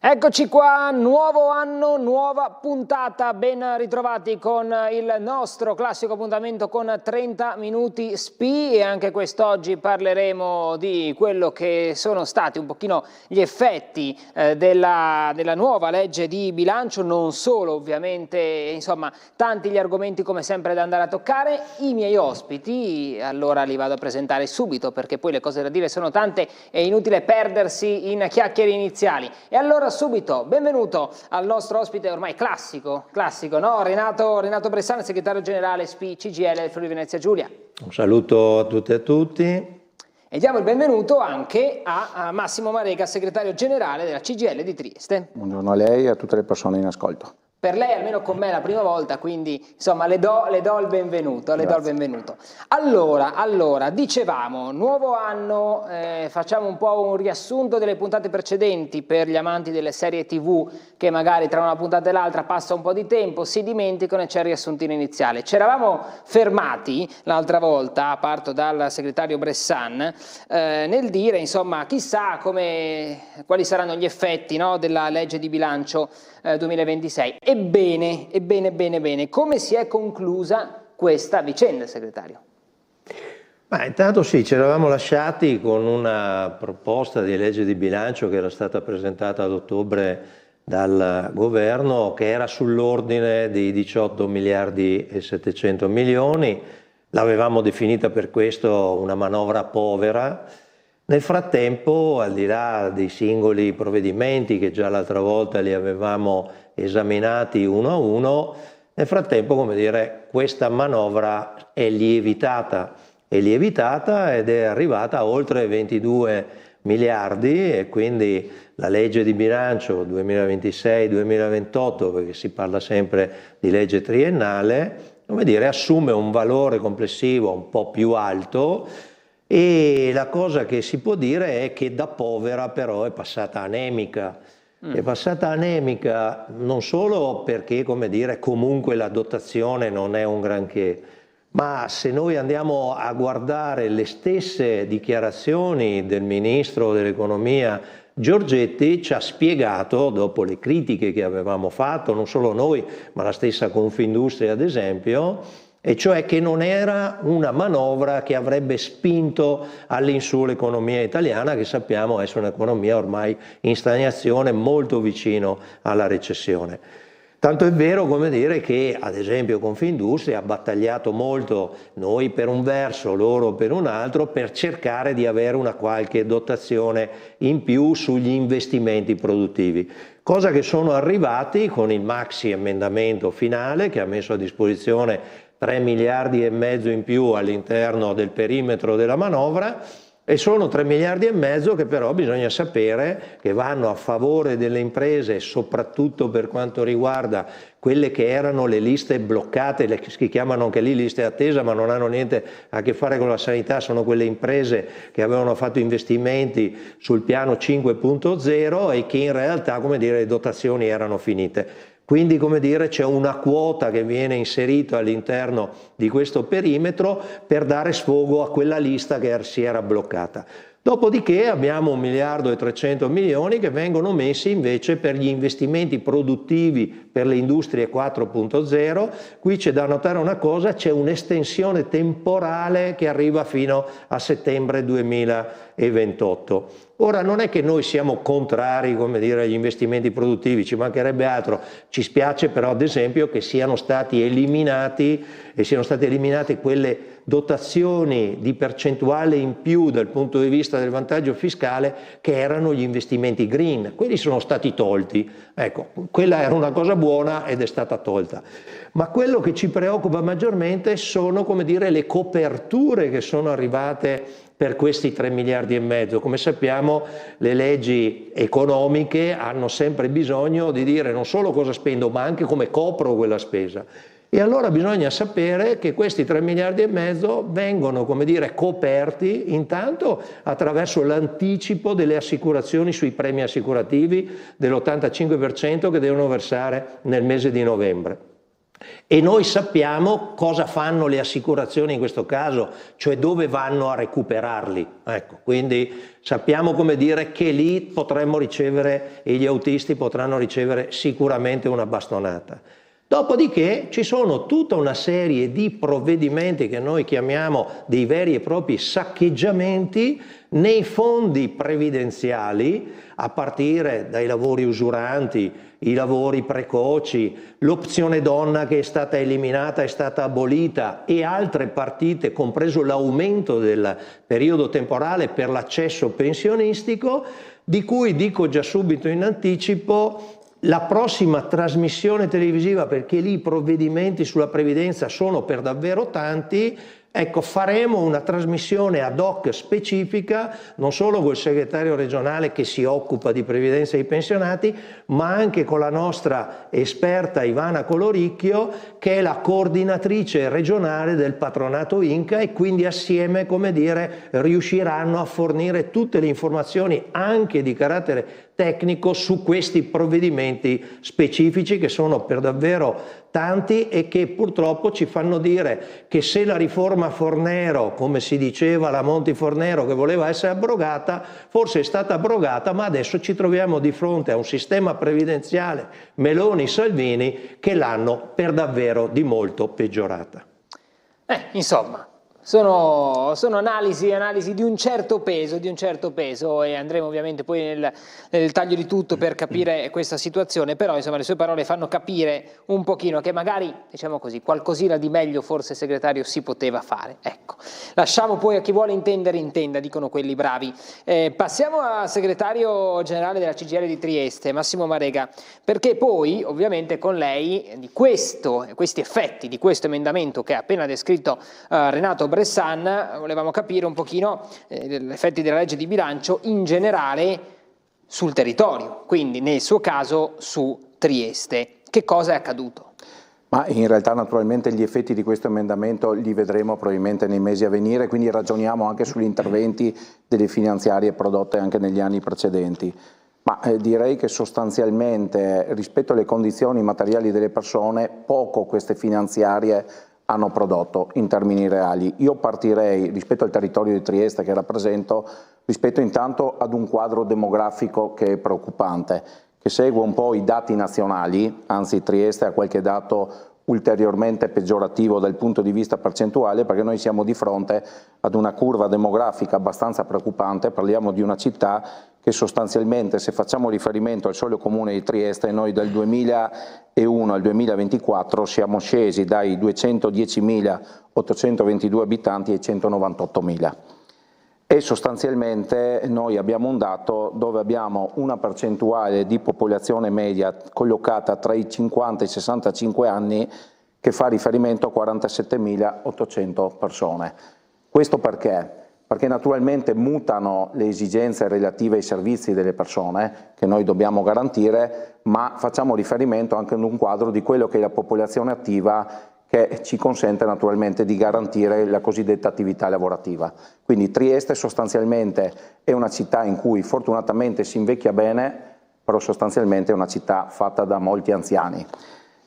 Eccoci qua, nuovo anno, nuova puntata, ben ritrovati con il nostro classico appuntamento con 30 minuti SPI e anche quest'oggi parleremo di quello che sono stati un pochino gli effetti della nuova legge di bilancio, non solo ovviamente, insomma tanti gli argomenti come sempre da andare a toccare. I miei ospiti, allora li vado a presentare subito perché poi le cose da dire sono tante e è inutile perdersi in chiacchiere iniziali. E allora subito, benvenuto al nostro ospite ormai classico, no? Renato Bressan, segretario generale SPI CGIL del Friuli Venezia Giulia. Un saluto a tutte e a tutti. E diamo il benvenuto anche a Massimo Marega, segretario generale della CGIL di Trieste. Buongiorno a lei e a tutte le persone in ascolto. Per lei almeno con me è la prima volta, quindi insomma le do il benvenuto, Allora, dicevamo, nuovo anno, facciamo un po' un riassunto delle puntate precedenti per gli amanti delle serie TV che magari tra una puntata e l'altra passa un po' di tempo, si dimenticano e c'è il riassuntino iniziale. Ci eravamo fermati l'altra volta, parto dal segretario Bressan, nel dire insomma chissà quali saranno gli effetti, no, della legge di bilancio 2026. Ebbene, come si è conclusa questa vicenda, segretario? Ma intanto sì, ci eravamo lasciati con una proposta di legge di bilancio che era stata presentata ad ottobre dal governo, che era sull'ordine di 18 miliardi e 700 milioni. L'avevamo definita per questo una manovra povera. Nel frattempo, al di là dei singoli provvedimenti che già l'altra volta li avevamo esaminati uno a uno, nel frattempo, come dire, questa manovra è lievitata ed è arrivata a oltre 22 miliardi e quindi la legge di bilancio 2026-2028, perché si parla sempre di legge triennale, come dire, assume un valore complessivo un po' più alto. E la cosa che si può dire è che da povera però è passata anemica. È passata anemica non solo perché, come dire, comunque la dotazione non è un granché, ma se noi andiamo a guardare le stesse dichiarazioni del Ministro dell'Economia Giorgetti, ci ha spiegato, dopo le critiche che avevamo fatto, non solo noi, ma la stessa Confindustria ad esempio, e cioè che non era una manovra che avrebbe spinto all'insù l'economia italiana, che sappiamo essere un'economia ormai in stagnazione, molto vicino alla recessione. Tanto è vero, come dire, che ad esempio Confindustria ha battagliato molto, noi per un verso, loro per un altro, per cercare di avere una qualche dotazione in più sugli investimenti produttivi. Cosa che sono arrivati con il maxi emendamento finale che ha messo a disposizione 3 miliardi e mezzo in più all'interno del perimetro della manovra, e sono 3 miliardi e mezzo che però bisogna sapere che vanno a favore delle imprese, soprattutto per quanto riguarda quelle che erano le liste bloccate, le si chiamano anche lì liste attesa, ma non hanno niente a che fare con la sanità, sono quelle imprese che avevano fatto investimenti sul piano 5.0 e che in realtà, come dire, le dotazioni erano finite. Quindi, come dire, c'è una quota che viene inserita all'interno di questo perimetro per dare sfogo a quella lista che si era bloccata. Dopodiché abbiamo 1 miliardo e 300 milioni che vengono messi invece per gli investimenti produttivi per le industrie 4.0. Qui c'è da notare una cosa, c'è un'estensione temporale che arriva fino a settembre 2028. Ora, non è che noi siamo contrari, come dire, agli investimenti produttivi, ci mancherebbe altro, ci spiace però ad esempio che siano stati eliminate quelle dotazioni di percentuale in più dal punto di vista del vantaggio fiscale che erano gli investimenti green. Quelli sono stati tolti, ecco, quella era una cosa buona ed è stata tolta. Ma quello che ci preoccupa maggiormente sono, come dire, le coperture che sono arrivate per questi 3 miliardi e mezzo. Come sappiamo, le leggi economiche hanno sempre bisogno di dire non solo cosa spendo, ma anche come copro quella spesa. E allora bisogna sapere che questi 3 miliardi e mezzo vengono, come dire, coperti intanto attraverso l'anticipo delle assicurazioni sui premi assicurativi dell'85% che devono versare nel mese di novembre. E noi sappiamo cosa fanno le assicurazioni in questo caso, cioè dove vanno a recuperarli. Ecco, quindi sappiamo, come dire, che lì potremmo ricevere, e gli autisti potranno ricevere sicuramente una bastonata. Dopodiché ci sono tutta una serie di provvedimenti che noi chiamiamo dei veri e propri saccheggiamenti nei fondi previdenziali, a partire dai lavori usuranti, i lavori precoci, l'opzione donna che è stata eliminata, è stata abolita, e altre partite, compreso l'aumento del periodo temporale per l'accesso pensionistico, di cui dico già subito in anticipo la prossima trasmissione televisiva, perché lì i provvedimenti sulla previdenza sono per davvero tanti. Ecco, faremo una trasmissione ad hoc specifica, non solo col segretario regionale che si occupa di previdenza dei pensionati, ma anche con la nostra esperta Ivana Coloricchio, che è la coordinatrice regionale del patronato Inca, e quindi assieme, come dire, riusciranno a fornire tutte le informazioni anche di carattere tecnico su questi provvedimenti specifici, che sono per davvero tanti e che purtroppo ci fanno dire che se la riforma Fornero, come si diceva la Monti Fornero, che voleva essere abrogata, forse è stata abrogata, ma adesso ci troviamo di fronte a un sistema previdenziale Meloni-Salvini che l'hanno per davvero di molto peggiorata. Insomma, sono analisi di un certo peso, e andremo ovviamente poi nel dettaglio di tutto per capire questa situazione, però insomma le sue parole fanno capire un pochino che magari, diciamo così, qualcosina di meglio forse, segretario, si poteva fare. Ecco, lasciamo poi a chi vuole intendere intenda, dicono quelli bravi. Passiamo al segretario generale della CGIL di Trieste, Massimo Marega, perché poi ovviamente con lei di questi effetti di questo emendamento che ha appena descritto Renato Bressan, volevamo capire un pochino gli effetti della legge di bilancio in generale sul territorio, quindi nel suo caso su Trieste. Che cosa è accaduto? Ma in realtà naturalmente gli effetti di questo emendamento li vedremo probabilmente nei mesi a venire, quindi ragioniamo anche sugli interventi delle finanziarie prodotte anche negli anni precedenti. Ma direi che sostanzialmente rispetto alle condizioni materiali delle persone poco queste finanziarie hanno prodotto in termini reali. Io partirei rispetto al territorio di Trieste che rappresento, rispetto intanto ad un quadro demografico che è preoccupante, che segue un po' i dati nazionali, anzi Trieste ha qualche dato ulteriormente peggiorativo dal punto di vista percentuale, perché noi siamo di fronte ad una curva demografica abbastanza preoccupante. Parliamo di una città che sostanzialmente, se facciamo riferimento al solo comune di Trieste, noi dal 2001 al 2024 siamo scesi dai 210.822 abitanti ai 198.000. E sostanzialmente noi abbiamo un dato dove abbiamo una percentuale di popolazione media collocata tra i 50 e i 65 anni che fa riferimento a 47.800 persone. Questo perché? Perché naturalmente mutano le esigenze relative ai servizi delle persone che noi dobbiamo garantire, ma facciamo riferimento anche ad un quadro di quello che è la popolazione attiva, che ci consente naturalmente di garantire la cosiddetta attività lavorativa. Quindi Trieste sostanzialmente è una città in cui fortunatamente si invecchia bene, però sostanzialmente è una città fatta da molti anziani.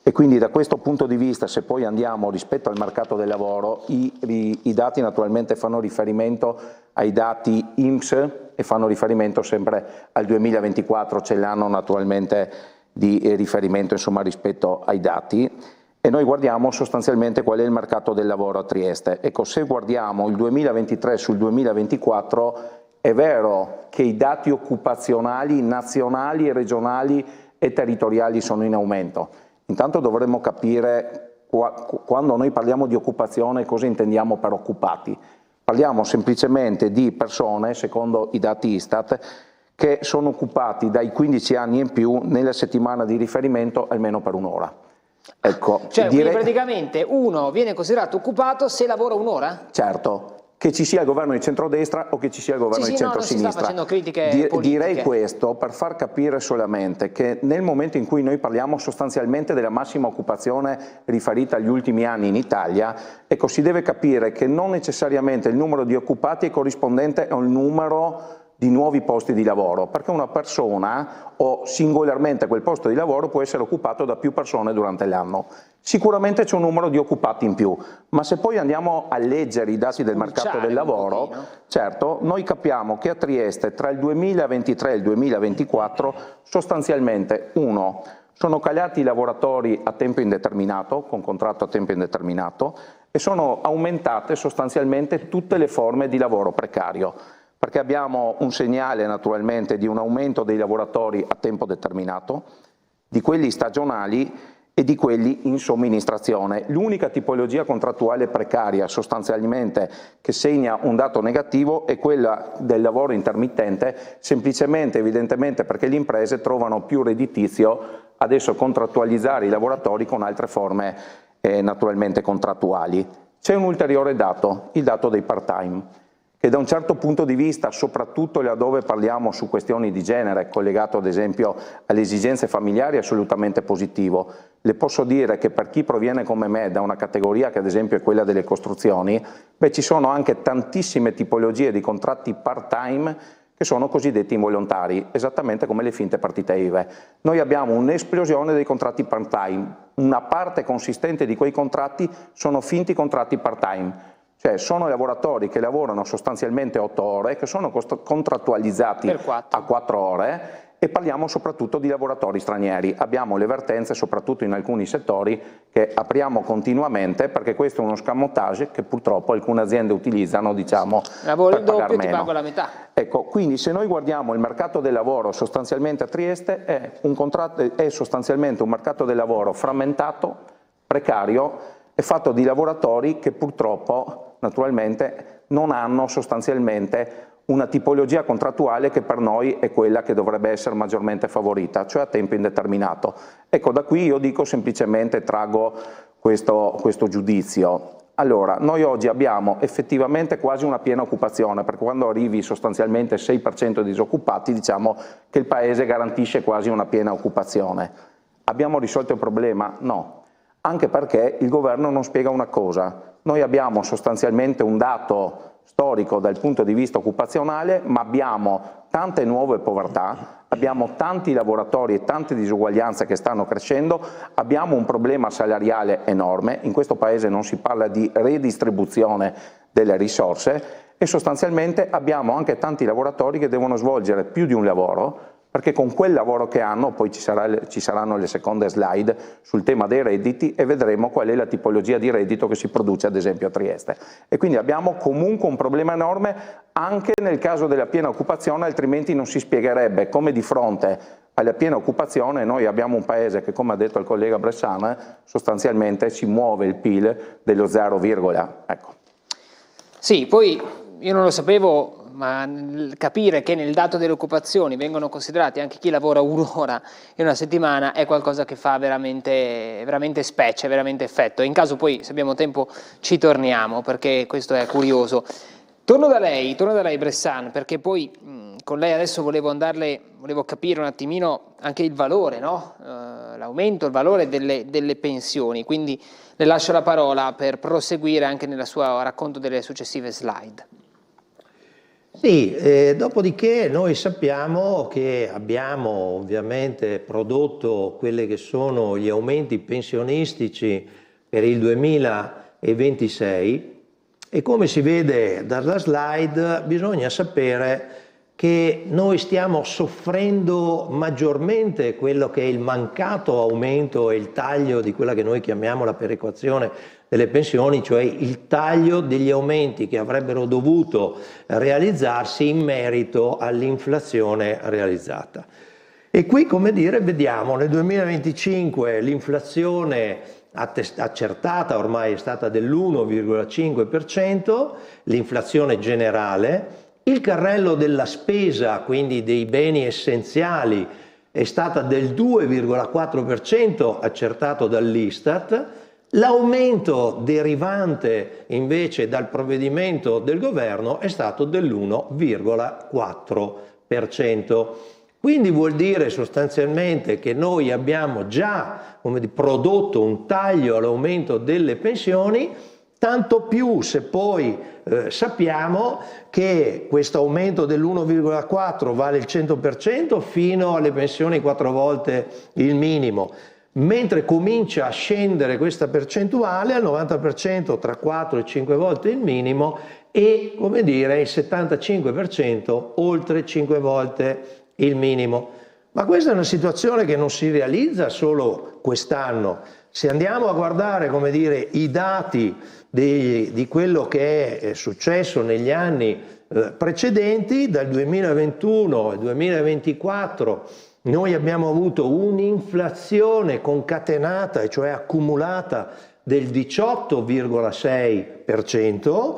E quindi da questo punto di vista, se poi andiamo rispetto al mercato del lavoro, i dati naturalmente fanno riferimento ai dati INPS e fanno riferimento sempre al 2024, c'è l'anno naturalmente di riferimento insomma rispetto ai dati. E noi guardiamo sostanzialmente qual è il mercato del lavoro a Trieste. Ecco, se guardiamo il 2023 sul 2024, è vero che i dati occupazionali nazionali, regionali e territoriali sono in aumento. Intanto dovremmo capire quando noi parliamo di occupazione cosa intendiamo per occupati. Parliamo semplicemente di persone, secondo i dati Istat, che sono occupati dai 15 anni in più nella settimana di riferimento almeno per un'ora. Ecco, cioè quindi praticamente uno viene considerato occupato se lavora un'ora? Certo, che ci sia il governo di centrodestra o che ci sia il governo di centrosinistra. Non si sta facendo critiche politiche. Direi questo per far capire solamente che nel momento in cui noi parliamo sostanzialmente della massima occupazione riferita agli ultimi anni in Italia, ecco, si deve capire che non necessariamente il numero di occupati è corrispondente a un numero di nuovi posti di lavoro, perché una persona o singolarmente quel posto di lavoro può essere occupato da più persone durante l'anno. Sicuramente c'è un numero di occupati in più, ma se poi andiamo a leggere i dati del mercato del lavoro, certo, noi capiamo che a Trieste tra il 2023 e il 2024 sostanzialmente, uno, sono calati i lavoratori a tempo indeterminato, con contratto a tempo indeterminato, e sono aumentate sostanzialmente tutte le forme di lavoro precario, perché abbiamo un segnale naturalmente di un aumento dei lavoratori a tempo determinato, di quelli stagionali e di quelli in somministrazione. L'unica tipologia contrattuale precaria sostanzialmente che segna un dato negativo è quella del lavoro intermittente, semplicemente evidentemente perché le imprese trovano più redditizio adesso contrattualizzare i lavoratori con altre forme naturalmente contrattuali. C'è un ulteriore dato, il dato dei part-time, che da un certo punto di vista, soprattutto laddove parliamo su questioni di genere, collegato ad esempio alle esigenze familiari, è assolutamente positivo. Le posso dire che per chi proviene come me da una categoria che ad esempio è quella delle costruzioni, ci sono anche tantissime tipologie di contratti part-time che sono cosiddetti involontari, esattamente come le finte partite IVA. Noi abbiamo un'esplosione dei contratti part-time, una parte consistente di quei contratti sono finti contratti part-time, cioè sono lavoratori che lavorano sostanzialmente 8 ore, che sono contrattualizzati a 4 ore, e parliamo soprattutto di lavoratori stranieri. Abbiamo le vertenze soprattutto in alcuni settori che apriamo continuamente, perché questo è uno scamotage che purtroppo alcune aziende utilizzano, diciamo, lavoro per il doppio, pagar ti meno. pago la metà. Ecco, quindi se noi guardiamo il mercato del lavoro sostanzialmente a Trieste è sostanzialmente un mercato del lavoro frammentato, precario, è fatto di lavoratori che purtroppo naturalmente non hanno sostanzialmente una tipologia contrattuale che per noi è quella che dovrebbe essere maggiormente favorita, cioè a tempo indeterminato. Ecco, da qui io dico semplicemente, traggo questo giudizio. Allora, noi oggi abbiamo effettivamente quasi una piena occupazione, perché quando arrivi sostanzialmente al 6% di disoccupati, diciamo che il Paese garantisce quasi una piena occupazione. Abbiamo risolto il problema? No, anche perché il governo non spiega una cosa. Noi abbiamo sostanzialmente un dato storico dal punto di vista occupazionale, ma abbiamo tante nuove povertà, abbiamo tanti lavoratori e tante disuguaglianze che stanno crescendo, abbiamo un problema salariale enorme, in questo Paese non si parla di redistribuzione delle risorse e sostanzialmente abbiamo anche tanti lavoratori che devono svolgere più di un lavoro, perché con quel lavoro che hanno, poi ci saranno le seconde slide sul tema dei redditi e vedremo qual è la tipologia di reddito che si produce ad esempio a Trieste. E quindi abbiamo comunque un problema enorme anche nel caso della piena occupazione, altrimenti non si spiegherebbe come di fronte alla piena occupazione noi abbiamo un Paese che, come ha detto il collega Bressan, sostanzialmente si muove il PIL dello 0, ecco. Sì, poi io non lo sapevo, ma capire che nel dato delle occupazioni vengono considerati anche chi lavora un'ora in una settimana è qualcosa che fa veramente specie, veramente effetto. In caso poi, se abbiamo tempo, ci torniamo, perché questo è curioso. Torno da lei Bressan, perché poi con lei adesso volevo capire un attimino anche il valore, no? L'aumento, il valore delle pensioni, quindi le lascio la parola per proseguire anche nel suo racconto delle successive slide. Sì, dopodiché noi sappiamo che abbiamo ovviamente prodotto quelli che sono gli aumenti pensionistici per il 2026 e come si vede dalla slide bisogna sapere che noi stiamo soffrendo maggiormente quello che è il mancato aumento e il taglio di quella che noi chiamiamo la perequazione delle pensioni, cioè il taglio degli aumenti che avrebbero dovuto realizzarsi in merito all'inflazione realizzata. E qui, come dire, vediamo nel 2025 l'inflazione accertata ormai è stata dell'1,5%, l'inflazione generale, il carrello della spesa, quindi dei beni essenziali, è stata del 2,4% accertato dall'Istat, l'aumento derivante invece dal provvedimento del governo è stato dell'1,4%. Quindi vuol dire sostanzialmente che noi abbiamo già prodotto un taglio all'aumento delle pensioni Tanto più se poi sappiamo che questo aumento dell'1,4 vale il 100% fino alle pensioni 4 volte il minimo, mentre comincia a scendere questa percentuale al 90% tra 4 e 5 volte il minimo e, come dire, il 75% oltre 5 volte il minimo. Ma questa è una situazione che non si realizza solo quest'anno. Se andiamo a guardare, come dire, i dati di quello che è successo negli anni precedenti, dal 2021 al 2024, noi abbiamo avuto un'inflazione concatenata, e cioè accumulata, del 18,6%,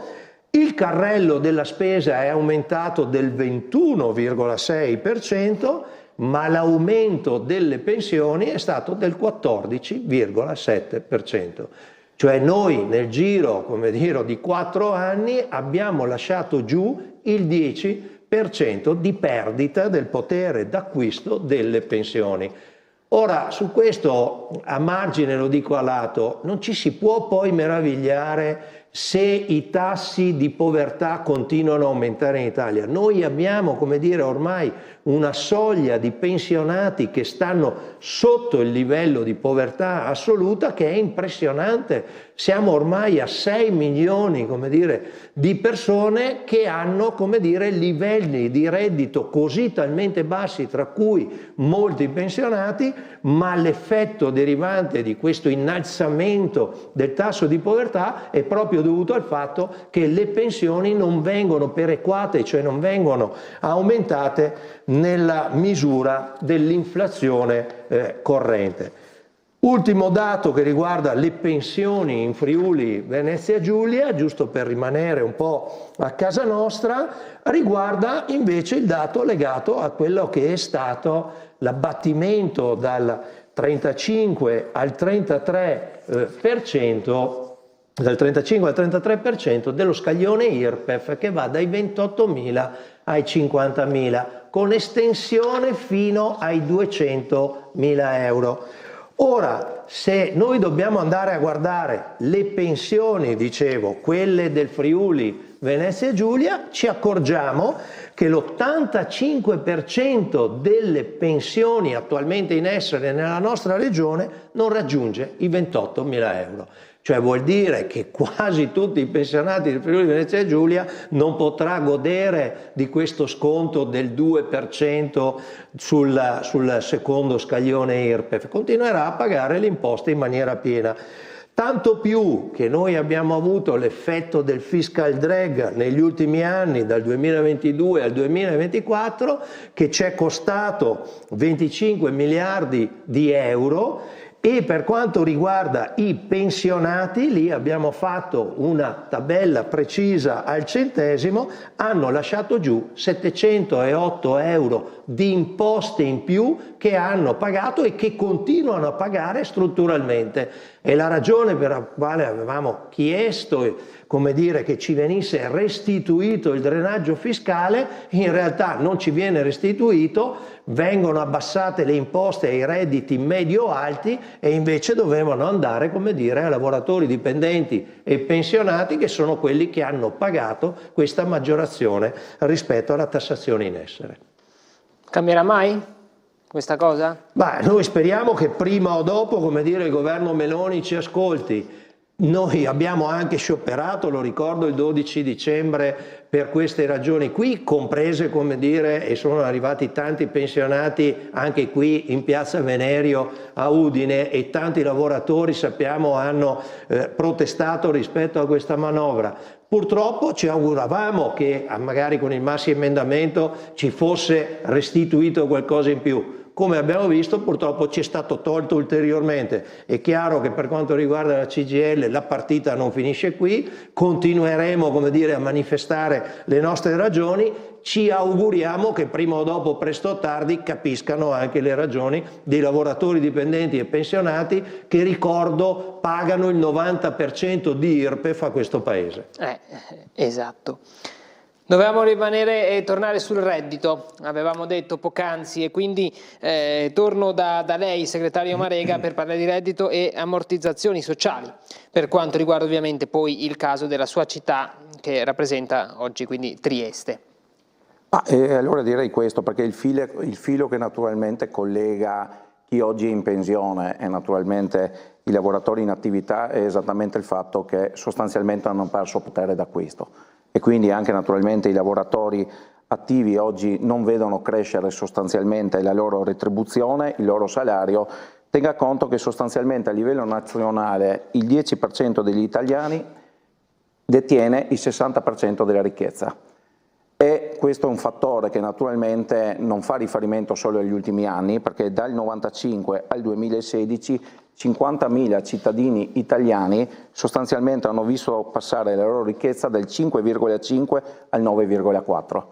il carrello della spesa è aumentato del 21,6%, ma l'aumento delle pensioni è stato del 14,7%. Cioè noi nel giro, come dire, di 4 anni abbiamo lasciato giù il 10% di perdita del potere d'acquisto delle pensioni. Ora, su questo, a margine, lo dico a lato, non ci si può poi meravigliare se i tassi di povertà continuano a aumentare in Italia. Noi abbiamo, come dire, ormai una soglia di pensionati che stanno sotto il livello di povertà assoluta che è impressionante. Siamo ormai a 6 milioni, come dire, di persone che hanno, come dire, livelli di reddito così talmente bassi, tra cui molti pensionati, ma l'effetto derivante di questo innalzamento del tasso di povertà è proprio dovuto al fatto che le pensioni non vengono perequate, cioè non vengono aumentate nella misura dell'inflazione corrente. Ultimo dato che riguarda le pensioni in Friuli Venezia Giulia, giusto per rimanere un po' a casa nostra, riguarda invece il dato legato a quello che è stato l'abbattimento dal 35 al 33%, dal 35 al 33% dello scaglione IRPEF, che va dai 28.000 ai 50.000, con estensione fino ai 200.000 euro. Ora, se noi dobbiamo andare a guardare le pensioni, dicevo, quelle del Friuli Venezia Giulia, ci accorgiamo che l'85% delle pensioni attualmente in essere nella nostra regione non raggiunge i 28.000 euro. Cioè vuol dire che quasi tutti i pensionati del Friuli Venezia Giulia non potrà godere di questo sconto del 2% sul secondo scaglione IRPEF, continuerà a pagare le imposte in maniera piena. Tanto più che noi abbiamo avuto l'effetto del fiscal drag negli ultimi anni, dal 2022 al 2024, che ci è costato 25 miliardi di euro. E per quanto riguarda i pensionati, lì abbiamo fatto una tabella precisa al centesimo, hanno lasciato giù 708 euro di imposte in più che hanno pagato e che continuano a pagare strutturalmente. E la ragione per la quale avevamo chiesto, come dire, che ci venisse restituito il drenaggio fiscale, in realtà non ci viene restituito, vengono abbassate le imposte ai redditi medio-alti e invece dovevano andare, come dire, a lavoratori dipendenti e pensionati, che sono quelli che hanno pagato questa maggiorazione rispetto alla tassazione in essere. Cambierà mai questa cosa? Beh, noi speriamo che prima o dopo, come dire, il governo Meloni ci ascolti. Noi abbiamo anche scioperato, lo ricordo, il 12 dicembre per queste ragioni qui, comprese, come dire, e sono arrivati tanti pensionati anche qui in piazza Venerio a Udine, e tanti lavoratori, sappiamo, hanno protestato rispetto a questa manovra. Purtroppo ci auguravamo che magari con il maxi emendamento ci fosse restituito qualcosa in più. Come abbiamo visto, purtroppo ci è stato tolto ulteriormente. È chiaro che per quanto riguarda la CGIL la partita non finisce qui, continueremo, come dire, a manifestare le nostre ragioni. Ci auguriamo che prima o dopo, presto o tardi, capiscano anche le ragioni dei lavoratori dipendenti e pensionati che, ricordo, pagano il 90% di IRPEF a questo Paese. Esatto. Dovevamo rimanere e tornare sul reddito, avevamo detto poc'anzi, e quindi torno da lei, segretario Marega, per parlare di reddito e ammortizzazioni sociali, per quanto riguarda ovviamente poi il caso della sua città che rappresenta oggi, quindi Trieste. Allora direi questo, perché il filo che naturalmente collega chi oggi è in pensione e naturalmente i lavoratori in attività è esattamente il fatto che sostanzialmente hanno perso potere d'acquisto. E quindi anche naturalmente i lavoratori attivi oggi non vedono crescere sostanzialmente la loro retribuzione, il loro salario. Tenga conto che sostanzialmente a livello nazionale il 10% degli italiani detiene il 60% della ricchezza. E questo è un fattore che naturalmente non fa riferimento solo agli ultimi anni, perché dal 1995 al 2016 50.000 cittadini italiani sostanzialmente hanno visto passare la loro ricchezza dal 5,5 al 9,4.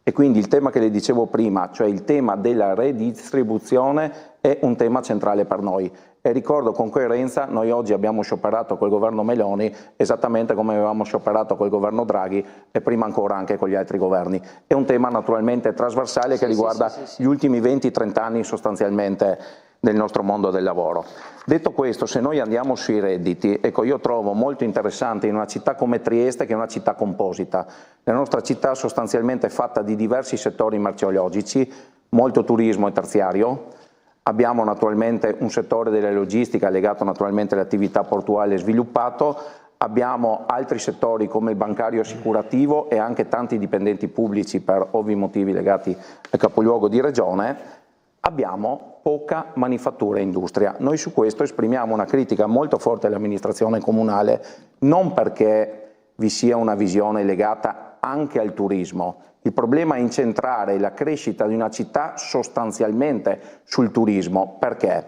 E quindi il tema che le dicevo prima, cioè il tema della redistribuzione, è un tema centrale per noi. E ricordo con coerenza, noi oggi abbiamo scioperato col governo Meloni esattamente come avevamo scioperato col governo Draghi e prima ancora anche con gli altri governi. È un tema naturalmente trasversale che riguarda gli ultimi 20-30 anni sostanzialmente del nostro mondo del lavoro. Detto questo, se noi andiamo sui redditi, ecco, io trovo molto interessante in una città come Trieste, che è una città composita. La nostra città sostanzialmente è fatta di diversi settori merceologici, molto turismo e terziario. Abbiamo naturalmente un settore della logistica legato naturalmente all'attività portuale sviluppato, abbiamo altri settori come il bancario assicurativo e anche tanti dipendenti pubblici per ovvi motivi legati al capoluogo di regione, abbiamo poca manifattura e industria. Noi su questo esprimiamo una critica molto forte all'amministrazione comunale, non perché vi sia una visione legata anche al turismo. Il problema è incentrare la crescita di una città sostanzialmente sul turismo. Perché?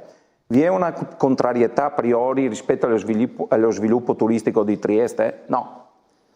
Vi è una contrarietà a priori rispetto allo sviluppo turistico di Trieste? No,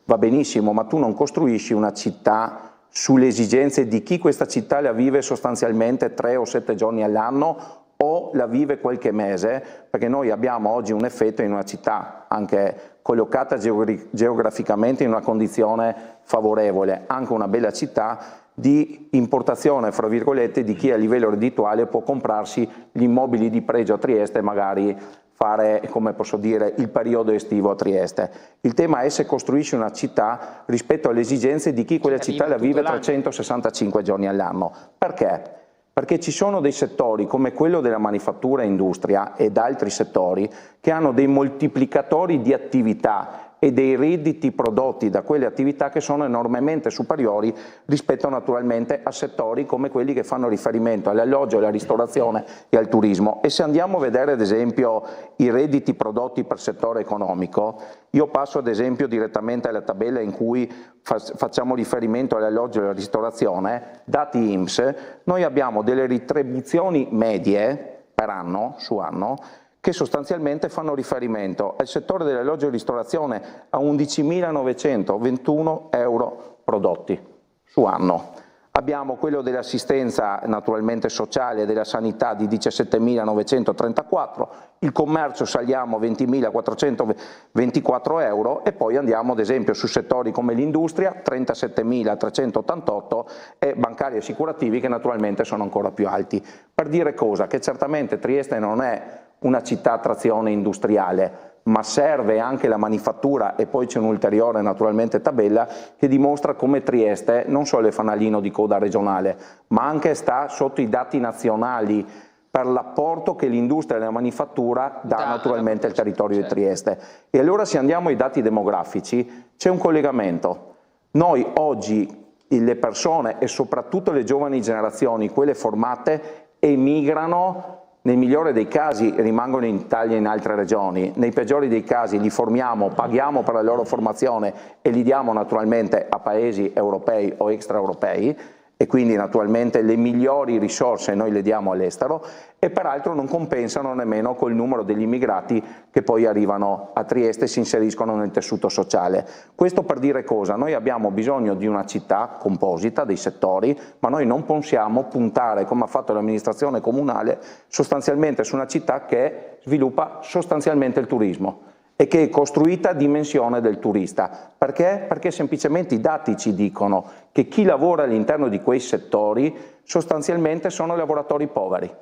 va benissimo, ma tu non costruisci una città sulle esigenze di chi questa città la vive sostanzialmente 3 o 7 giorni all'anno o la vive qualche mese, perché noi abbiamo oggi un effetto in una città anche collocata geograficamente in una condizione favorevole, anche una bella città di importazione, fra virgolette, di chi a livello reddituale può comprarsi gli immobili di pregio a Trieste e magari fare, come posso dire, il periodo estivo a Trieste. Il tema è se costruisci una città rispetto alle esigenze di chi quella città la vive 365 giorni all'anno. Perché? Perché ci sono dei settori come quello della manifattura e industria ed altri settori che hanno dei moltiplicatori di attività e dei redditi prodotti da quelle attività che sono enormemente superiori rispetto naturalmente a settori come quelli che fanno riferimento all'alloggio, alla ristorazione e al turismo. E se andiamo a vedere ad esempio i redditi prodotti per settore economico, io passo ad esempio direttamente alla tabella in cui facciamo riferimento all'alloggio e alla ristorazione, dati INPS, noi abbiamo delle retribuzioni medie per anno, su anno, che sostanzialmente fanno riferimento al settore dell'alloggio e ristorazione a 11.921 euro prodotti su anno. Abbiamo quello dell'assistenza naturalmente sociale e della sanità di 17.934, il commercio saliamo a 20.424 euro e poi andiamo ad esempio su settori come l'industria 37.388 e bancari e assicurativi che naturalmente sono ancora più alti. Per dire cosa? Che certamente Trieste non è una città a trazione industriale, ma serve anche la manifattura e poi c'è un'ulteriore naturalmente tabella che dimostra come Trieste non solo è fanalino di coda regionale, ma anche sta sotto i dati nazionali per l'apporto che l'industria e la manifattura dà naturalmente al territorio di Trieste. E allora se andiamo ai dati demografici c'è un collegamento. Noi oggi le persone e soprattutto le giovani generazioni, quelle formate, emigrano. Nel migliore dei casi rimangono in Italia e in altre regioni, nei peggiori dei casi li formiamo, paghiamo per la loro formazione e li diamo naturalmente a paesi europei o extraeuropei e quindi naturalmente le migliori risorse noi le diamo all'estero e peraltro non compensano nemmeno col numero degli immigrati che poi arrivano a Trieste e si inseriscono nel tessuto sociale. Questo per dire cosa? Noi abbiamo bisogno di una città composita, dei settori, ma noi non possiamo puntare, come ha fatto l'amministrazione comunale, sostanzialmente su una città che sviluppa sostanzialmente il turismo. e che è costruita a dimensione del turista. Perché? Perché semplicemente i dati ci dicono che chi lavora all'interno di quei settori sostanzialmente sono lavoratori poveri.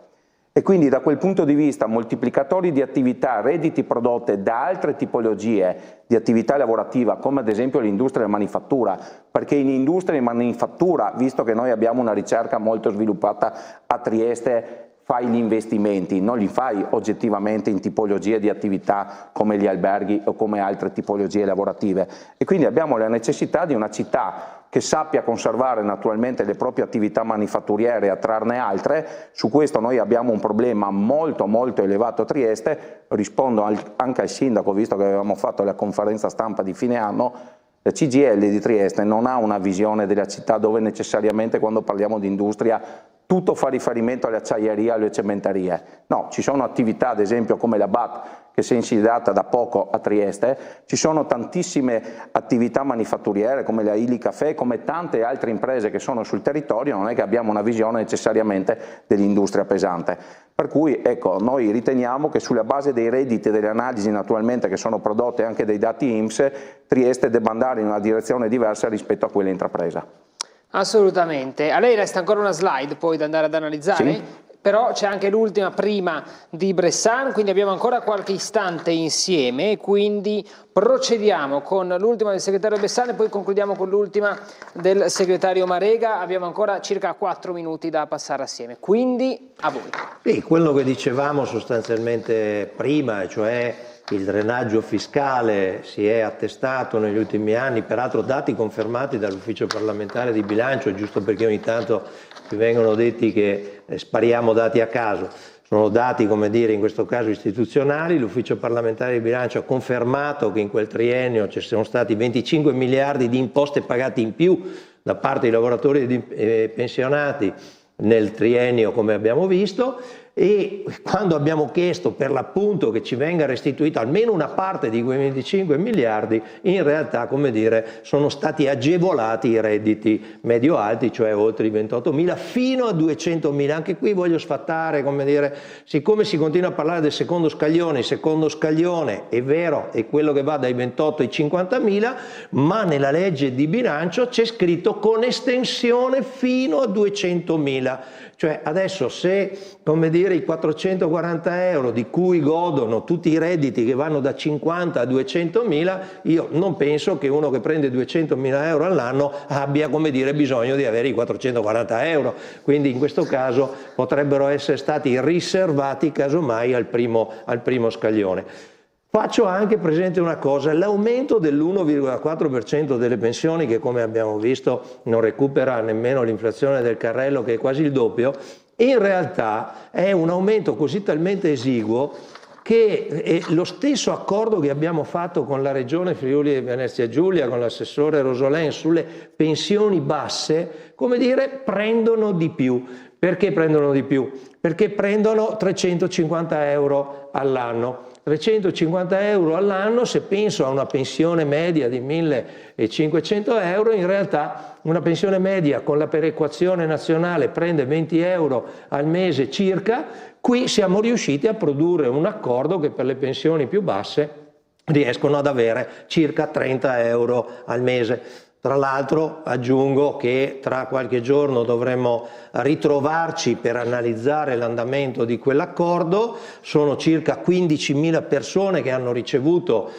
E quindi da quel punto di vista moltiplicatori di attività, redditi prodotte da altre tipologie di attività lavorativa, come ad esempio l'industria della manifattura, perché in industria di manifattura, visto che noi abbiamo una ricerca molto sviluppata a Trieste, fai gli investimenti, non li fai oggettivamente in tipologie di attività come gli alberghi o come altre tipologie lavorative. E quindi abbiamo la necessità di una città che sappia conservare naturalmente le proprie attività manifatturiere e attrarne altre. Su questo noi abbiamo un problema molto elevato a Trieste. Rispondo anche al sindaco, visto che avevamo fatto la conferenza stampa di fine anno. La CGIL di Trieste non ha una visione della città dove necessariamente quando parliamo di industria tutto fa riferimento alle acciaierie e alle cementerie. No, ci sono attività ad esempio come la BAT che si è insediata da poco a Trieste, ci sono tantissime attività manifatturiere come la Ili Caffè, come tante altre imprese che sono sul territorio, non è che abbiamo una visione necessariamente dell'industria pesante. Per cui ecco, noi riteniamo che sulla base dei redditi e delle analisi naturalmente che sono prodotte anche dai dati INPS, Trieste debba andare in una direzione diversa rispetto a quella intrapresa. Assolutamente. A lei resta ancora una slide poi da andare ad analizzare? Sì. Però c'è anche l'ultima prima di Bressan, quindi abbiamo ancora qualche istante insieme, quindi procediamo con l'ultima del segretario Bressan e poi concludiamo con l'ultima del segretario Marega. Abbiamo ancora circa 4 minuti da passare assieme, quindi a voi. Sì, quello che dicevamo sostanzialmente prima, cioè il drenaggio fiscale si è attestato negli ultimi anni, peraltro dati confermati dall'Ufficio parlamentare di bilancio, giusto perché ogni tanto ci vengono detti che spariamo dati a caso. Sono dati, come dire, in questo caso istituzionali. L'Ufficio parlamentare di bilancio ha confermato che in quel triennio ci sono stati 25 miliardi di imposte pagate in più da parte dei lavoratori pensionati nel triennio, come abbiamo visto, e quando abbiamo chiesto per l'appunto che ci venga restituita almeno una parte di quei 25 miliardi, in realtà, come dire, sono stati agevolati i redditi medio-alti, cioè oltre i 28.000 fino a 200.000. Anche qui voglio sfatare, come dire, siccome si continua a parlare del secondo scaglione, il secondo scaglione è vero, è quello che va dai 28 ai 50.000, ma nella legge di bilancio c'è scritto con estensione fino a 200.000. Cioè adesso se, come dire, i 440 euro di cui godono tutti i redditi che vanno da 50 a 200.000, io non penso che uno che prende 200.000 euro all'anno abbia, come dire, bisogno di avere i 440 euro. Quindi in questo caso potrebbero essere stati riservati casomai al primo scaglione. Faccio anche presente una cosa: l'aumento dell'1,4% delle pensioni, che come abbiamo visto non recupera nemmeno l'inflazione del carrello, che è quasi il doppio, in realtà è un aumento così talmente esiguo che lo stesso accordo che abbiamo fatto con la Regione Friuli e Venezia Giulia, con l'assessore Rosolén, sulle pensioni basse, come dire, prendono di più. Perché prendono di più? Perché prendono 350 euro all'anno. 350 euro all'anno, se penso a una pensione media di 1.500 euro, in realtà una pensione media con la perequazione nazionale prende 20 euro al mese circa. Qui siamo riusciti a produrre un accordo che per le pensioni più basse riescono ad avere circa 30 euro al mese. Tra l'altro aggiungo che tra qualche giorno dovremo ritrovarci per analizzare l'andamento di quell'accordo. Sono circa 15.000 persone che hanno ricevuto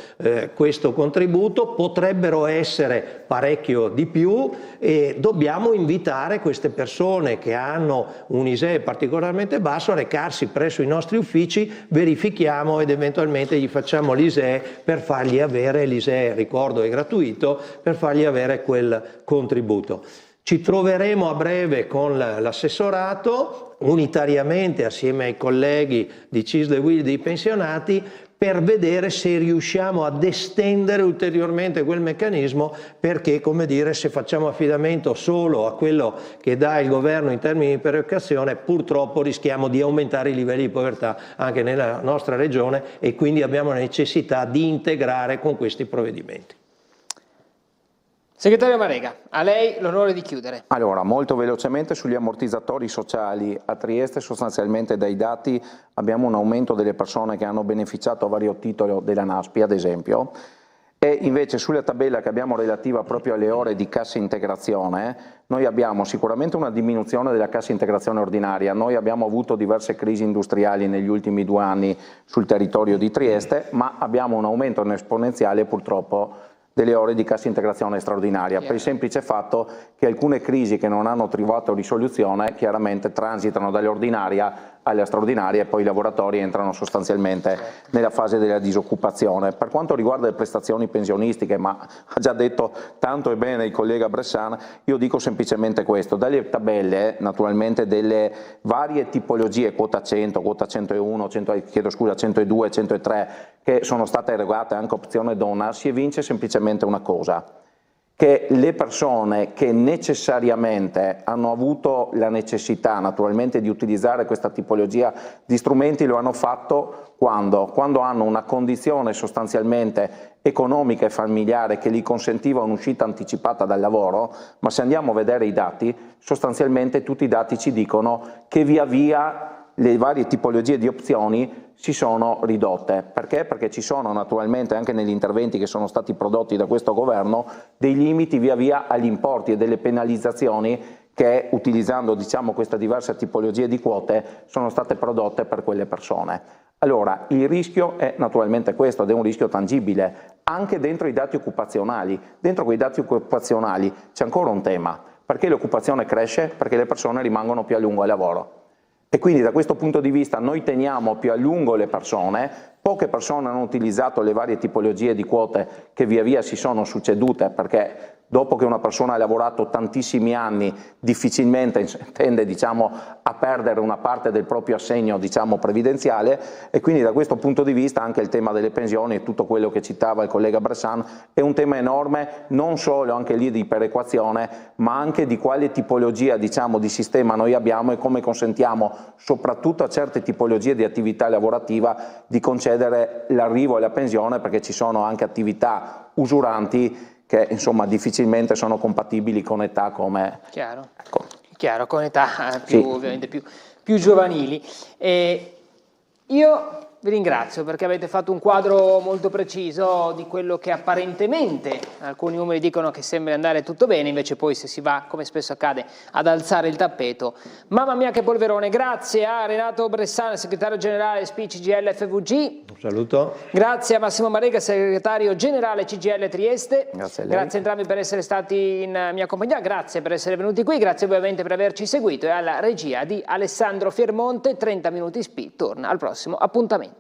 questo contributo, potrebbero essere parecchio di più, e dobbiamo invitare queste persone che hanno un ISEE particolarmente basso a recarsi presso i nostri uffici, verifichiamo ed eventualmente gli facciamo l'ISEE per fargli avere, l'ISEE ricordo è gratuito, per fargli avere quel contributo. Ci troveremo a breve con l'assessorato, unitariamente assieme ai colleghi di CISL e UIL dei pensionati, per vedere se riusciamo ad estendere ulteriormente quel meccanismo, perché, come dire, se facciamo affidamento solo a quello che dà il governo in termini di perequazione, purtroppo rischiamo di aumentare i livelli di povertà anche nella nostra regione, e quindi abbiamo la necessità di integrare con questi provvedimenti. Segretario Marega, a lei l'onore di chiudere. Allora, molto velocemente sugli ammortizzatori sociali. A Trieste sostanzialmente dai dati abbiamo un aumento delle persone che hanno beneficiato a vario titolo della NASPI, ad esempio, e invece sulla tabella che abbiamo relativa proprio alle ore di cassa integrazione, noi abbiamo sicuramente una diminuzione della cassa integrazione ordinaria. Noi abbiamo avuto diverse crisi industriali negli ultimi 2 anni sul territorio di Trieste, ma abbiamo un aumento esponenziale purtroppo delle ore di cassa integrazione straordinaria, per il semplice fatto che alcune crisi che non hanno trovato risoluzione chiaramente transitano dall'ordinaria alla straordinaria e poi i lavoratori entrano sostanzialmente nella fase della disoccupazione. Per quanto riguarda le prestazioni pensionistiche, ma ha già detto tanto e bene il collega Bressan, io dico semplicemente questo: dalle tabelle naturalmente delle varie tipologie, quota 100, quota 101, 102, 103, che sono state erogate anche opzione donna, si evince semplicemente una cosa: che le persone che necessariamente hanno avuto la necessità naturalmente di utilizzare questa tipologia di strumenti lo hanno fatto quando hanno una condizione sostanzialmente economica e familiare che gli consentiva un'uscita anticipata dal lavoro, ma se andiamo a vedere i dati, sostanzialmente tutti i dati ci dicono che via via le varie tipologie di opzioni si sono ridotte. Perché? Perché ci sono naturalmente anche negli interventi che sono stati prodotti da questo governo dei limiti via via agli importi e delle penalizzazioni che, utilizzando diciamo queste diverse tipologie di quote, sono state prodotte per quelle persone. Allora, il rischio è naturalmente questo, ed è un rischio tangibile, anche dentro i dati occupazionali. Dentro quei dati occupazionali c'è ancora un tema: perché l'occupazione cresce? Perché le persone rimangono più a lungo al lavoro. E quindi da questo punto di vista noi teniamo più a lungo le persone, poche persone hanno utilizzato le varie tipologie di quote che via via si sono succedute, perché dopo che una persona ha lavorato tantissimi anni difficilmente tende diciamo, a perdere una parte del proprio assegno diciamo, previdenziale, e quindi da questo punto di vista anche il tema delle pensioni e tutto quello che citava il collega Bressan è un tema enorme, non solo anche lì di perequazione, ma anche di quale tipologia diciamo, di sistema noi abbiamo e come consentiamo soprattutto a certe tipologie di attività lavorativa di concedere l'arrivo alla pensione, perché ci sono anche attività usuranti che insomma difficilmente sono compatibili con età come... Chiaro, ecco. Chiaro, con età più, sì, ovviamente più giovanili. Io vi ringrazio perché avete fatto un quadro molto preciso di quello che apparentemente alcuni numeri dicono che sembra andare tutto bene, invece poi se si va, come spesso accade, ad alzare il tappeto, mamma mia che polverone. Grazie a Renato Bressan, segretario generale SPI CGIL FVG. Un saluto. Grazie a Massimo Marega, segretario generale CGIL Trieste. Grazie a lei. Grazie a entrambi per essere stati in mia compagnia, grazie per essere venuti qui, grazie ovviamente per averci seguito, e alla regia di Alessandro Fiermonte. 30 minuti SPI torna al prossimo appuntamento.